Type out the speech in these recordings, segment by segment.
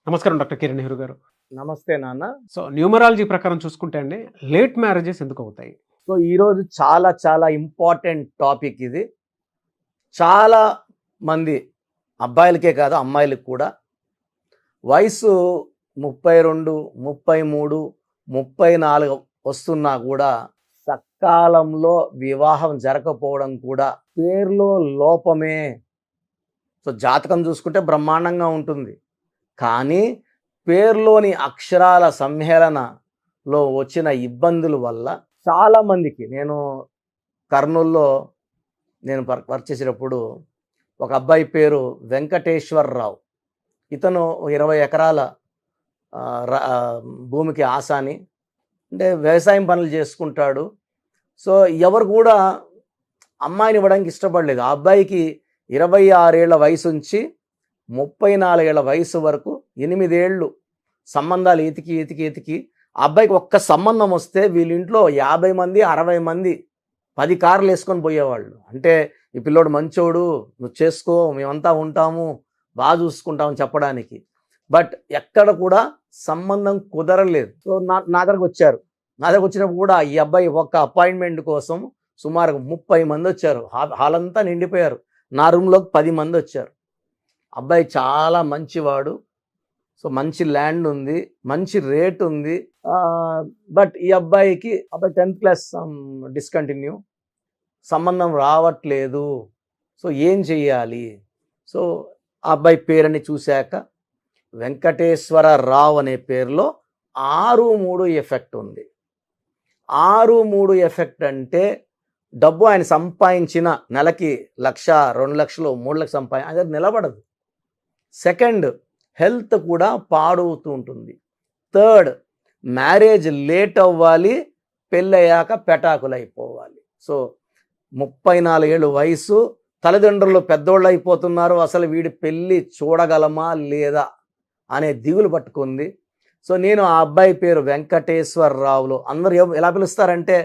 నమస్కారం డాక్టర్ కిరణ్ నెహ్రూ గారు. నమస్తే నాన్న. సో న్యూమరాలజీ ప్రకారం చూసుకుంటే అండి లేట్ మ్యారేజెస్ ఎందుకు అవుతాయి? సో ఈరోజు చాలా చాలా ఇంపార్టెంట్ టాపిక్ ఇది. చాలా మంది అబ్బాయిలకే కాదు అమ్మాయిలకు కూడా వయసు 32, 33, 34 వస్తున్నా కూడా సకాలంలో వివాహం జరగకపోవడం కూడా పేరులో లోపమే. సో జాతకం చూసుకుంటే బ్రహ్మాండంగా ఉంటుంది, కానీ పేరులోని అక్షరాల సమ్మేళనలో వచ్చిన ఇబ్బందుల వల్ల చాలామందికి కర్నూల్లో నేను వర్క్ చేసేటప్పుడు ఒక అబ్బాయి పేరు వెంకటేశ్వరరావు. ఇతను 20 ఎకరాల భూమికి ఆసాని, అంటే వ్యవసాయం పనులు చేసుకుంటాడు. సో ఎవరు కూడా అమ్మాయిని ఇవ్వడానికి ఇష్టపడలేదు. ఆ అబ్బాయికి 26 ఏళ్ల వయసు నుంచి 34 ఏళ్ల వయసు వరకు 8 ఏళ్ళు సంబంధాలు ఎతికి ఆ అబ్బాయికి ఒక్క సంబంధం వస్తే వీళ్ళింట్లో 50 మంది 60 మంది 10 కార్లు వేసుకొని పోయేవాళ్ళు. అంటే ఈ పిల్లోడు మంచోడు, నువ్వు చేసుకో, మేమంతా ఉంటాము, బాగా చూసుకుంటామని చెప్పడానికి. బట్ ఎక్కడ కూడా సంబంధం కుదరలేదు. సో నా దగ్గరకు వచ్చారు. నా దగ్గరకు వచ్చినప్పుడు కూడా ఈ అబ్బాయి ఒక్క అపాయింట్మెంట్ కోసం సుమారు 30 మంది వచ్చారు. హాల్ అంతా నిండిపోయారు. నా రూమ్లోకి 10 మంది వచ్చారు. అబ్బాయి చాలా మంచివాడు. సో మంచి ల్యాండ్ ఉంది, మంచి రేట్ ఉంది. బట్ ఈ అబ్బాయి 10th క్లాస్ డిస్కంటిన్యూ, సంబంధం రావట్లేదు. సో ఏం చెయ్యాలి? సో ఆ అబ్బాయి పేరుని చూశాక వెంకటేశ్వరరావు అనే పేరులో 6-3 ఎఫెక్ట్ ఉంది. 6-3 ఎఫెక్ట్ అంటే డబ్బు ఆయన సంపాదించిన నెలకి 1,00,000, 2,00,000, 3,00,000 అది నిలబడదు. సెకండ్, హెల్త్ కూడా పాడవుతూ ఉంటుంది. థర్డ్, మ్యారేజ్ లేట్ అవ్వాలి, పెళ్ళయ్యాక పెటాకులు అయిపోవాలి. సో 34 ఏళ్ళు వయసు, తల్లిదండ్రులు పెద్దోళ్ళు అయిపోతున్నారు, అసలు వీడి పెళ్ళి చూడగలమా లేదా అనే దిగులు పట్టుకుంది. సో నేను ఆ అబ్బాయి పేరు వెంకటేశ్వరరావులో, అందరూ ఎలా పిలుస్తారంటే,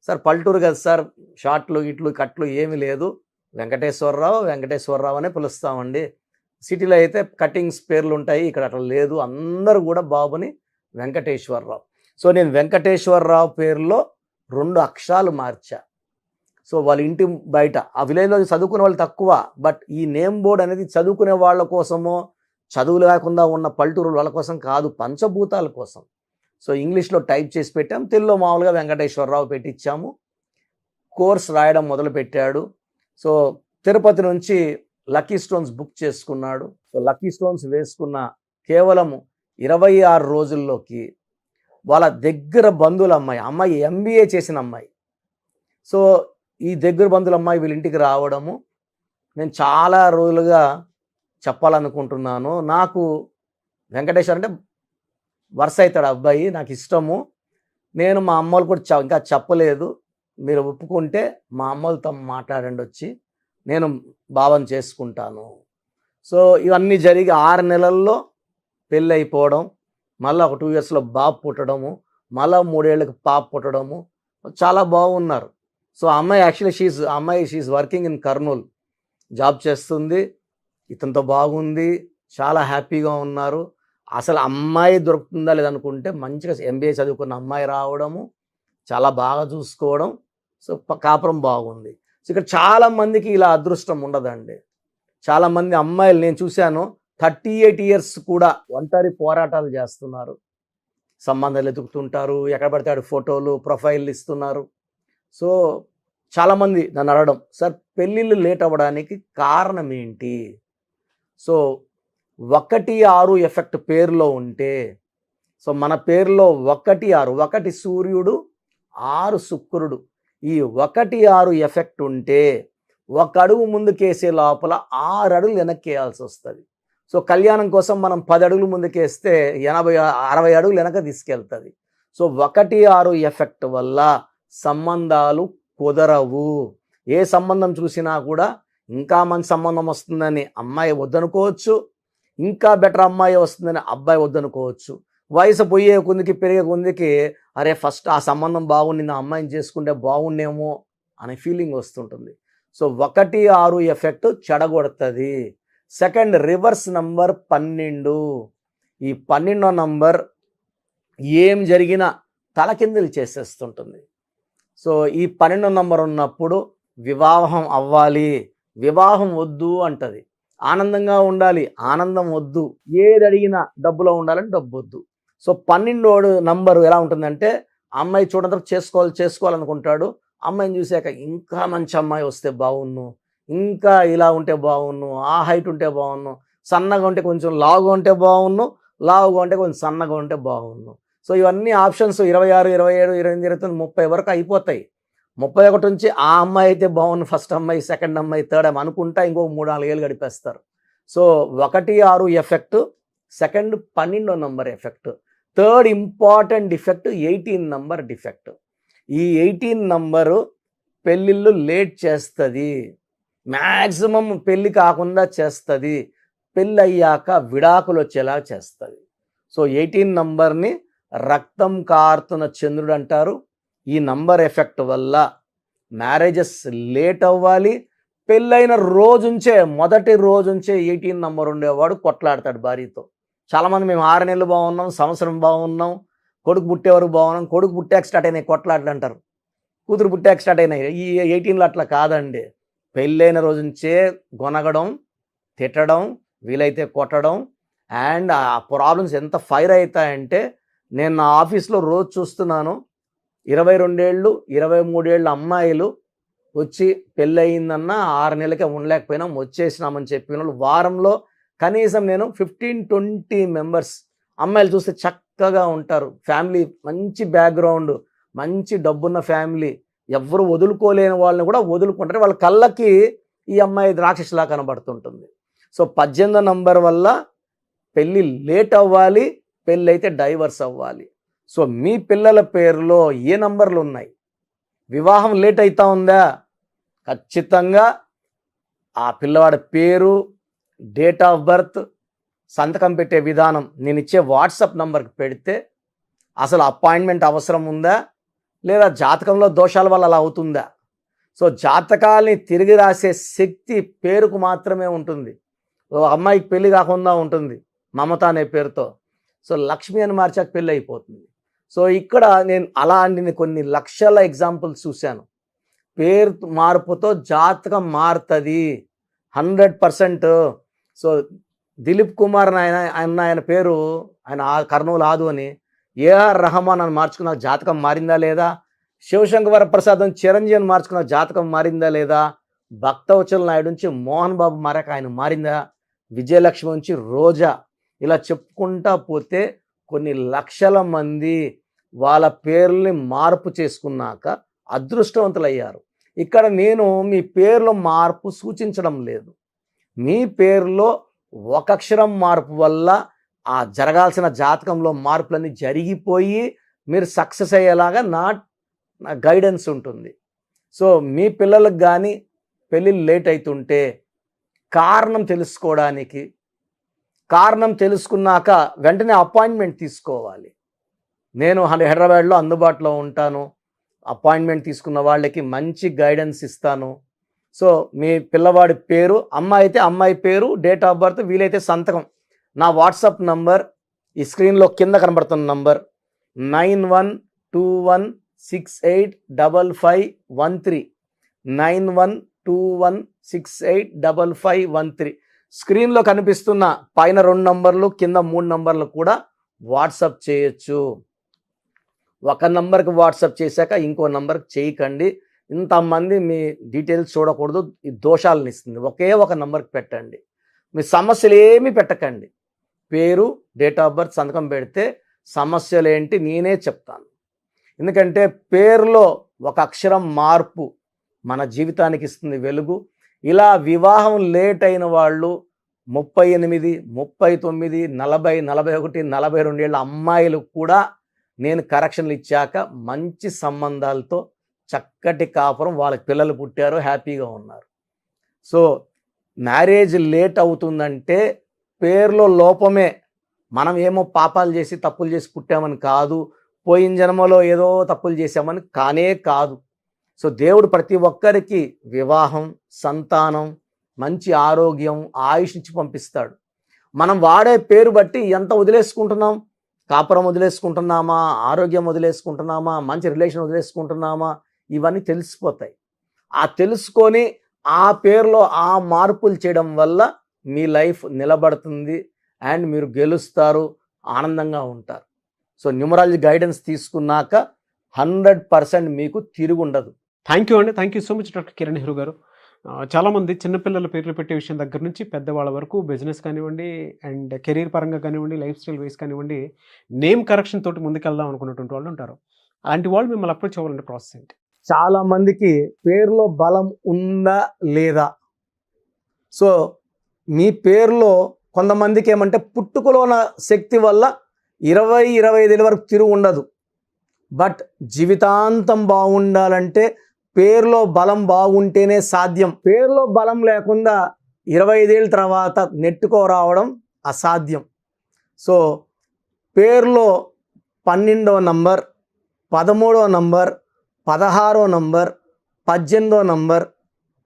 సార్ పల్లెటూరు కదా సార్, షార్ట్లు ఇట్లు కట్లు ఏమీ లేదు, వెంకటేశ్వరరావు అనే పిలుస్తామండి. సిటీలో అయితే కటింగ్స్ పేర్లు ఉంటాయి, ఇక్కడ అట్లా లేదు. అందరూ కూడా బాబుని వెంకటేశ్వరరావు. సో నేను వెంకటేశ్వరరావు పేరులో 2 అక్షరాలు మార్చా. సో వాళ్ళ ఇంటి బయట ఆ విలేజ్లో చదువుకునే వాళ్ళు తక్కువ, బట్ ఈ నేమ్ బోర్డ్ అనేది చదువుకునే వాళ్ళ కోసమో, చదువు లేకుండా ఉన్న పల్లెటూరు వాళ్ళ కోసం కాదు, పంచభూతాల కోసం. సో ఇంగ్లీష్లో టైప్ చేసి పెట్టాం, తెలుగులో మామూలుగా వెంకటేశ్వరరావు పెట్టించాము. కోర్స్ రాయడం మొదలుపెట్టాడు. సో తిరుపతి నుంచి లక్కీ స్టోన్స్ బుక్ చేసుకున్నాడు. సో లక్కీ స్టోన్స్ వేసుకున్న కేవలం 26 రోజుల్లోకి వాళ్ళ దగ్గర బంధువుల అమ్మాయి MBA చేసిన అమ్మాయి, సో ఈ దగ్గర బంధువుల అమ్మాయి వీళ్ళ ఇంటికి రావడము నేను చాలా రోజులుగా చెప్పాలనుకుంటున్నాను. నాకు వెంకటేశ్వర అంటే వరుస అవుతాడు అబ్బాయి, నాకు ఇష్టము. నేను మా అమ్మలు కూడా ఇంకా చెప్పలేదు, మీరు ఒప్పుకుంటే మా అమ్మలతో మాట్లాడండి వచ్చి, నేను భావం చేసుకుంటాను. సో ఇవన్నీ జరిగి 6 నెలల్లో పెళ్ళి అయిపోవడం, మళ్ళీ ఒక 2 ఇయర్స్లో బాబు పుట్టడము, మళ్ళీ 3 ఏళ్ళకి పాప పుట్టడము, చాలా బాగున్నారు. సో అమ్మాయి actually she working in Kurnool, job చేస్తుంది, ఇతనితో బాగుంది, చాలా హ్యాపీగా ఉన్నారు. అసలు అమ్మాయి దొరుకుతుందా లేదనుకుంటే మంచిగా MBA చదువుకున్న అమ్మాయి రావడము, చాలా బాగా చూసుకోవడం, సో కాపురం బాగుంది. సో ఇక్కడ చాలామందికి ఇలా అదృష్టం ఉండదండి. చాలామంది అమ్మాయిలు నేను చూశాను 38 ఇయర్స్ కూడా ఒంటరి పోరాటాలు చేస్తున్నారు, సంబంధాలు ఎదుగుతుంటారు, ఎక్కడ పడితే ఆడు ఫోటోలు ప్రొఫైల్ ఇస్తున్నారు. సో చాలామంది నన్ను అడగడం, సార్ పెళ్ళిళ్ళు లేట్ అవ్వడానికి కారణం ఏంటి? సో 1-6 ఎఫెక్ట్ పేరులో ఉంటే, సో మన పేరులో 1-6, 1 సూర్యుడు, 6 శుక్రుడు, ఈ 1-6 ఎఫెక్ట్ ఉంటే 1 అడుగు ముందుకేసే లోపల 6 అడుగులు వెనక్కి వేయాల్సి వస్తుంది. సో కళ్యాణం కోసం మనం 10 అడుగులు ముందుకేస్తే 80-60 అడుగులు వెనక తీసుకెళ్తుంది. సో 1-6 ఎఫెక్ట్ వల్ల సంబంధాలు కుదరవు. ఏ సంబంధం చూసినా కూడా ఇంకా మంచి సంబంధం వస్తుందని అమ్మాయి వద్దనుకోవచ్చు, ఇంకా బెటర్ అమ్మాయి వస్తుందని అబ్బాయి వద్దనుకోవచ్చు. వయసు పోయే కొందికి పెరిగే కొందికి అరే ఫస్ట్ ఆ సంబంధం బాగుండి నా అమ్మాయిని చేసుకుంటే బాగుండేమో అనే ఫీలింగ్ వస్తుంటుంది. సో 1-6 ఎఫెక్ట్ చెడగొడుతుంది. సెకండ్, రివర్స్ నంబర్ 12, ఈ 12వ నంబర్ ఏం జరిగినా తలకిందులు చేసేస్తుంటుంది. సో ఈ 12వ నంబర్ ఉన్నప్పుడు వివాహం అవ్వాలి, వివాహం వద్దు అంటది. ఆనందంగా ఉండాలి, ఆనందం వద్దు. ఏది అడిగినా డబ్బులో ఉండాలని డబ్బు వద్దు. సో 12వ నంబరు ఎలా ఉంటుందంటే అమ్మాయి చూడడం చేసుకోవాలనుకుంటాడు. అమ్మాయిని చూశాక ఇంకా మంచి అమ్మాయి వస్తే బాగున్ను, ఇంకా ఇలా ఉంటే బాగున్ను, ఆ హైట్ ఉంటే బాగున్ను, సన్నగా ఉంటే కొంచెం లావుగా ఉంటే బాగున్ను, లావుగా ఉంటే కొంచెం సన్నగా ఉంటే బాగున్ను. సో ఇవన్నీ ఆప్షన్స్ 26, 27, 28, 29, 30 వరకు అయిపోతాయి. 31 నుంచి ఆ అమ్మాయి అయితే బాగుండు, ఫస్ట్ అమ్మాయి, సెకండ్ అమ్మాయి, థర్డ్ అమ్మాయి అనుకుంటా ఇంకో 3-4 ఏళ్ళు గడిపేస్తారు. సో 1, 6 ఎఫెక్ట్, సెకండ్ 12వ number effect, third important defect 18 number defect. ఈ 18 నంబరు పెళ్ళిళ్ళు లేట్ చేస్తుంది, మ్యాక్సిమం పెళ్ళి కాకుండా చేస్తుంది, పెళ్ళి అయ్యాక విడాకులు వచ్చేలా చేస్తుంది. సో 18 నంబర్ని రక్తం కారుతున్న చంద్రుడు అంటారు. ఈ నంబర్ ఎఫెక్ట్ వల్ల మ్యారేజెస్ లేట్ అవ్వాలి. పెళ్ళైన రోజుంచే, మొదటి రోజుంచే 18 నంబర్ ఉండేవాడు కొట్లాడతాడు భార్యతో. చాలామంది మేము 6 నెలలు బాగున్నాం, సంవత్సరం బాగున్నాం, కొడుకు పుట్టేవరకు బాగున్నాం, కొడుకు పుట్టాక స్టార్ట్ అయినాయి కొట్లాటలు అంటారు, కూతురు పుట్టాక స్టార్ట్ అయినాయి. ఈ 18లో అట్లా కాదండి. పెళ్ళైన రోజు నుంచే గొనగడం, తిట్టడం, వీలైతే కొట్టడం. అండ్ ఆ ప్రాబ్లమ్స్ ఎంత ఫైర్ అవుతాయంటే నేను నా ఆఫీస్లో రోజు చూస్తున్నాను. 22 ఏళ్ళు 23 ఏళ్ళ అమ్మాయిలు వచ్చి పెళ్ళయిందన్న 6 నెలలకే ఉండలేకపోయినాం, వచ్చేసినామని చెప్పిన వాళ్ళు వారంలో కనీసం నేను 15-20 మెంబర్స్ అమ్మాయిలు చూస్తే చక్కగా ఉంటారు. ఫ్యామిలీ మంచి బ్యాక్గ్రౌండ్, మంచి డబ్బున్న ఫ్యామిలీ, ఎవరు వదులుకోలేని వాళ్ళని కూడా వదులుకుంటారు. వాళ్ళ కళ్ళకి ఈ అమ్మాయి ద్రాక్షలా కనబడుతుంటుంది. సో 18వ నంబర్ వల్ల పెళ్ళి లేట్ అవ్వాలి, పెళ్ళి అయితే డైవర్స్ అవ్వాలి. సో మీ పిల్లల పేరులో ఏ నంబర్లు ఉన్నాయి? వివాహం లేట్ అవుతా ఉందా? ఖచ్చితంగా ఆ పిల్లవాడి పేరు, డేట్ ఆఫ్ బర్త్, సంతకం పెట్టే విధానం నేను ఇచ్చే వాట్సాప్ నంబర్కి పెడితే అసలు అపాయింట్మెంట్ అవసరం ఉందా, లేదా జాతకంలో దోషాల వల్ల అలా అవుతుందా? సో జాతకాల్ని తిరిగి రాసే శక్తి పేరుకు మాత్రమే ఉంటుంది. ఓ అమ్మాయికి పెళ్ళి కాకుండా ఉంటుంది మమత అనే పేరుతో, సో లక్ష్మి అని మార్చాక పెళ్ళి అయిపోతుంది. సో ఇక్కడ నేను అలాంటి కొన్ని లక్షల ఎగ్జాంపుల్స్ చూశాను. పేరు మార్పుతో జాతకం మారుతుంది 100%. సో దిలీప్ కుమార్ ఆయన పేరు, ఆయన కర్నూలు ఆదు అని, ఏఆర్ రెహమాన్ అని మార్చుకున్న జాతకం మారిందా లేదా? శివశంకర వరప్రసాద్ చిరంజీవి అని మార్చుకున్న జాతకం మారిందా లేదా? భక్తవచల నాయుడు నుంచి మోహన్ బాబు మారాక ఆయన మారిందా? విజయలక్ష్మి నుంచి రోజా, ఇలా చెప్పుకుంటా పోతే కొన్ని లక్షల మంది వాళ్ళ పేర్లని మార్పు చేసుకున్నాక అదృష్టవంతులయ్యారు. ఇక్కడ నేను మీ పేర్లో మార్పు సూచించడం లేదు. మీ పేరులో ఒక అక్షరం మార్పు వల్ల ఆ జరగాల్సిన జాతకంలో మార్పులన్నీ జరిగిపోయి మీరు సక్సెస్ అయ్యేలాగా నా గైడెన్స్ ఉంటుంది. సో మీ పిల్లలకు కానీ పెళ్ళిళ్ళు లేట్ అవుతుంటే కారణం తెలుసుకోవడానికి, కారణం తెలుసుకున్నాక వెంటనే అపాయింట్మెంట్ తీసుకోవాలి. నేను హైదరాబాద్లో అందుబాటులో ఉంటాను. అపాయింట్మెంట్ తీసుకున్న వాళ్ళకి మంచి గైడెన్స్ ఇస్తాను. సో మీ పిల్లవాడి పేరు, అమ్మాయి అయితే అమ్మాయి పేరు, డేట్ ఆఫ్ బర్త్, వీలైతే సంతకం. నా వాట్సాప్ నంబర్ ఈ స్క్రీన్లో కింద కనబడుతున్న నంబర్ 9121685513, 9121685513. స్క్రీన్లో కనిపిస్తున్న పైన 2 నంబర్లు, కింద 3 నంబర్లు కూడా వాట్సాప్ చేయొచ్చు. ఒక నంబర్కి వాట్సాప్ చేశాక ఇంకో నంబర్కి చేయకండి. ఇంతమంది మీ డీటెయిల్స్ చూడకూడదు, ఈ దోషాలను ఇస్తుంది. ఒకే ఒక నంబర్కి పెట్టండి. మీ సమస్యలు ఏమీ పెట్టకండి. పేరు, డేట్ ఆఫ్ బర్త్, సంతకం పెడితే సమస్యలు ఏంటి నేనే చెప్తాను. ఎందుకంటే పేరులో ఒక అక్షరం మార్పు మన జీవితానికి ఇస్తుంది వెలుగు. ఇలా వివాహం లేట్ అయిన వాళ్ళు 38, 39, 40, 41, 42 ఏళ్ళ అమ్మాయిలు కూడా నేను కరెక్షన్లు ఇచ్చాక మంచి సంబంధాలతో చక్కటి కాపురం, వాళ్ళకి పిల్లలు పుట్టారు, హ్యాపీగా ఉన్నారు. సో మ్యారేజ్ లేట్ అవుతుందంటే పేరులో లోపమే. మనం ఏమో పాపాలు చేసి తప్పులు చేసి పుట్టామని కాదు, పోయిన జన్మలో ఏదో తప్పులు చేసామని కానే కాదు. సో దేవుడు ప్రతి ఒక్కరికి వివాహం, సంతానం, మంచి ఆరోగ్యం, ఆయుష్ ఇచ్చి పంపిస్తాడు. మనం వాడే పేరు బట్టి ఎంత వదిలేసుకుంటున్నాం, కాపురం వదిలేసుకుంటున్నామా, ఆరోగ్యం వదిలేసుకుంటున్నామా, మంచి రిలేషన్ వదిలేసుకుంటున్నామా, ఇవన్నీ తెలిసిపోతాయి. ఆ తెలుసుకొని ఆ పేరులో ఆ మార్పులు చేయడం వల్ల మీ లైఫ్ నిలబడుతుంది అండ్ మీరు గెలుస్తారు, ఆనందంగా ఉంటారు. సో న్యూమరాలజీ గైడెన్స్ తీసుకున్నాక 100% మీకు తిరుగుండదు. థ్యాంక్ యూ అండి. Thank you so much doctor Kiran Nehru గారు. చాలామంది చిన్నపిల్లల పేర్లు పెట్టే విషయం దగ్గర నుంచి పెద్దవాళ్ళ వరకు బిజినెస్ కానివ్వండి, అండ్ కెరీర్ పరంగా కానివ్వండి, లైఫ్ స్టైల్ వైస్ కానివ్వండి, నేమ్ కరెక్షన్ తోటి ముందుకెళ్దాం అనుకున్నటువంటి వాళ్ళు ఉంటారు. అలాంటి వాళ్ళు మిమ్మల్ని అప్రోచ్ అవ్వాలంటే ప్రాసెస్ ఏంటి? చాలా మందికి పేరులో బలం ఉందా లేదా, సో మీ పేరులో కొంతమందికి ఏమంటే పుట్టుకలో ఉన్న శక్తి వల్ల 20-25 వరకు తిరుగు ఉండదు. బట్ జీవితాంతం బాగుండాలంటే పేరులో బలం బాగుంటేనే సాధ్యం. పేరులో బలం లేకుండా 25 ఏళ్ళ తర్వాత నెట్టుకోరావడం అసాధ్యం. సో పేరులో 12వ నంబర్, 13వ నంబర్, 16వ నంబర్, 18వ నంబర్,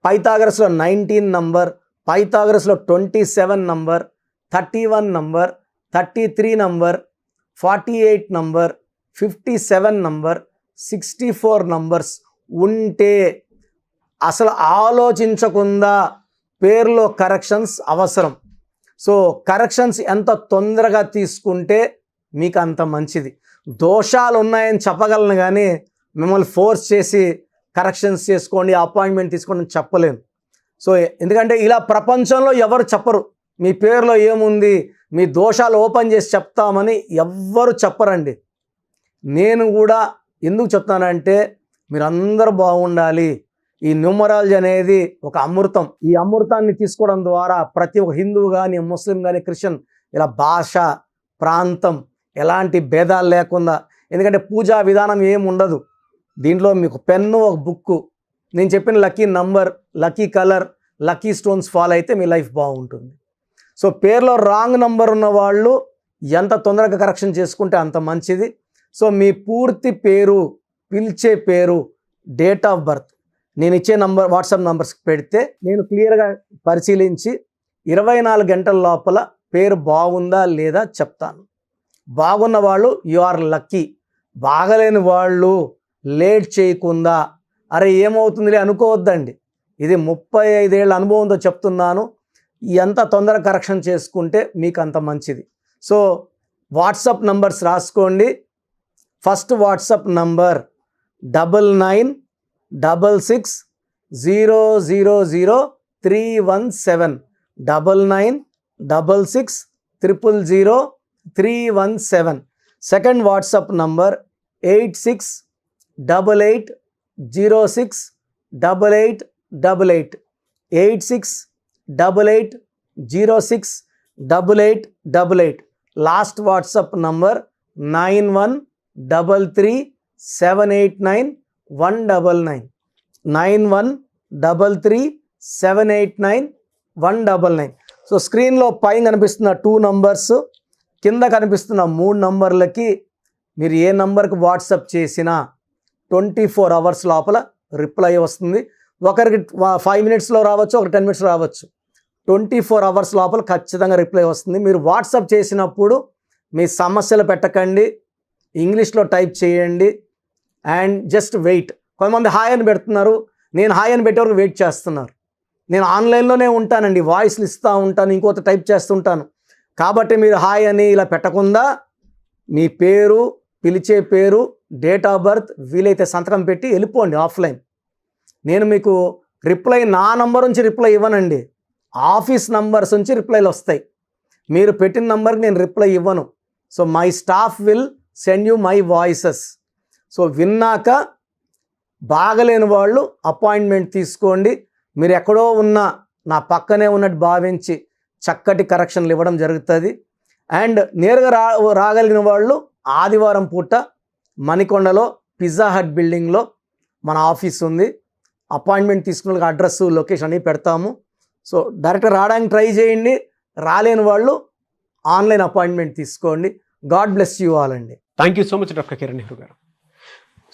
పైథాగరస్లో 19 నంబర్, పైథాగరస్లో 27 number, 31 number, 33 number, 48 number, 57 number, 64 numbers ఉంటే అసలు ఆలోచించకుండా పేరులో కరెక్షన్స్ అవసరం. సో కరెక్షన్స్ ఎంత తొందరగా తీసుకుంటే మీకు అంత మంచిది. దోషాలు ఉన్నాయని చెప్పగలను కానీ మిమ్మల్ని ఫోర్స్ చేసి కరెక్షన్స్ చేసుకోండి, అపాయింట్మెంట్ తీసుకోండి అని చెప్పలేను. సో ఎందుకంటే ఇలా ప్రపంచంలో ఎవరు చెప్పరు. మీ పేరులో ఏముంది, మీ దోషాలు ఓపెన్ చేసి చెప్తామని ఎవ్వరు చెప్పరండి. నేను కూడా ఎందుకు చెప్తానంటే మీరందరూ బాగుండాలి. ఈ న్యూమరాలజీ అనేది ఒక అమృతం. ఈ అమృతాన్ని తీసుకోవడం ద్వారా ప్రతి ఒక్క హిందువు కానీ, ముస్లిం కానీ, క్రిస్టియన్ ఇలా భాష, ప్రాంతం ఎలాంటి భేదాలు లేకుండా, ఎందుకంటే పూజా విధానం ఏమి ఉండదు దీంట్లో. మీకు పెన్ను, ఒక బుక్కు, నేను చెప్పిన lucky number, lucky colour, lucky stones follow అయితే మీ లైఫ్ బాగుంటుంది. సో పేరులో రాంగ్ నంబర్ ఉన్న వాళ్ళు ఎంత తొందరగా కరెక్షన్ చేసుకుంటే అంత మంచిది. సో మీ పూర్తి పేరు, పిలిచే పేరు, డేట్ ఆఫ్ బర్త్ నేను ఇచ్చే నంబర్, వాట్సాప్ నంబర్స్కి పెడితే నేను క్లియర్గా పరిశీలించి 24 గంటల లోపల పేరు బాగుందా లేదా చెప్తాను. బాగున్న వాళ్ళు యు ఆర్ లక్కీ. బాగలేని వాళ్ళు లేట్ చేయకుండా అరే ఏమవుతుందిలే అనుకోవద్దండి. ఇది 35 ఏళ్ళ అనుభవంతో చెప్తున్నాను. ఎంత తొందరగా కరెక్షన్ చేసుకుంటే మీకు అంత మంచిది. సో వాట్సాప్ నంబర్స్ రాసుకోండి. First WhatsApp number 9966000317, 9966000317. Second WhatsApp number 8688068888, 8688068888. Last WhatsApp number 9133789199, 9133789199. So స్క్రీన్లో పైన కనిపిస్తున్న 2 నంబర్స్, కింద కనిపిస్తున్న 3 నంబర్లకి మీరు ఏ నంబర్కి వాట్సాప్ చేసినా 24 అవర్స్ లోపల రిప్లై వస్తుంది. ఒకరికి 5 మినిట్స్లో రావచ్చు, ఒక 10 మినిట్స్ రావచ్చు. 24 అవర్స్ లోపల ఖచ్చితంగా రిప్లై వస్తుంది. మీరు వాట్సాప్ చేసినప్పుడు మీ సమస్యలు పెట్టకండి, ఇంగ్లీష్లో టైప్ చేయండి అండ్ జస్ట్ వెయిట్. కొంతమంది హాయ్ అని పెడుతున్నారు, నేను హాయ్ అని పెట్టే వరకు వెయిట్ చేస్తున్నారు. నేను ఆన్లైన్లోనే ఉంటానండి, వాయిస్లు ఇస్తూ ఉంటాను, ఇంకొక టైప్ చేస్తుంటాను. కాబట్టి మీరు హాయ్ అని ఇలా పెట్టకుండా మీ పేరు, పిలిచే పేరు, డేట్ ఆఫ్ బర్త్, వీలైతే సంతకం పెట్టి వెళ్ళిపోండి ఆఫ్లైన్. నేను మీకు రిప్లై నా నంబర్ నుంచి రిప్లై ఇవ్వనండి, ఆఫీస్ నంబర్స్ నుంచి రిప్లైలు వస్తాయి. మీరు పెట్టిన నంబర్కి నేను రిప్లై ఇవ్వను. So my staff will send you my voices. So విన్నాక బాగలేని వాళ్ళు అపాయింట్మెంట్ తీసుకోండి. మీరు ఎక్కడో ఉన్నా నా పక్కనే ఉన్నట్టు భావించి చక్కటి కరెక్షన్లు ఇవ్వడం జరుగుతుంది. అండ్ నేరుగా రాగలిగిన వాళ్ళు ఆదివారం పూట మణికొండలో పిజ్జా హట్ బిల్డింగ్లో మన ఆఫీస్ ఉంది. అపాయింట్మెంట్ తీసుకున్న అడ్రస్, లొకేషన్ అన్నీ పెడతాము. సో డైరెక్ట్గా రావడానికి ట్రై చేయండి. రాలేని వాళ్ళు ఆన్లైన్ అపాయింట్మెంట్ తీసుకోండి. గాడ్ బ్లెస్ యూ ఆల్ అండి. Thank you so much doctor Kiran Nehru గారు.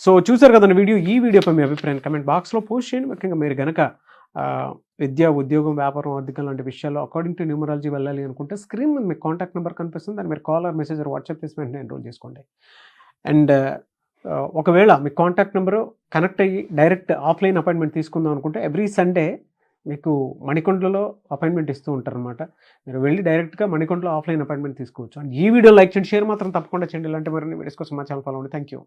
సో చూసారు కదండి వీడియో. ఈ వీడియోపై మీ అభిప్రాయం కమెంట్ బాక్స్లో పోస్ట్ చేయండి. ముఖ్యంగా మీరు కనుక విద్య, ఉద్యోగం, వ్యాపారం, ఆర్థికం లాంటి విషయాల్లో అకార్డింగ్ టు న్యూమరాలజీ వెళ్ళాలి అనుకుంటే స్క్రీన్ మీద మీకు కాంటాక్ట్ నెంబర్ కనిపిస్తుంది. దాన్ని మీరు call or message or WhatsApp చేసి వెంటనే ఎన్రోల్ చేసుకోండి. అండ్ ఒకవేళ మీ కాంటాక్ట్ నెంబరు కనెక్ట్ అయ్యి డైరెక్ట్ ఆఫ్లైన్ అపాయింట్మెంట్ తీసుకుందాం అనుకుంటే ఎవ్రీ సండే మీకు మణికొండలో అపాయింట్మెంట్ ఇస్తూ ఉంటారనమాట. మీరు వెళ్ళి డైరెక్ట్గా మణికొండలో ఆఫ్లైన్ అపాయింట్మెంట్ తీసుకోవచ్చు. అండ్ ఈ వీడియో లైక్ చేయండి, షేర్ మాత్రం తప్పకుండా చేయండి. ఇలాంటి మరిన్ని వీడియోస్ కోసం మా ఛానల్ ఫాలో అవ్వండి. Thank you.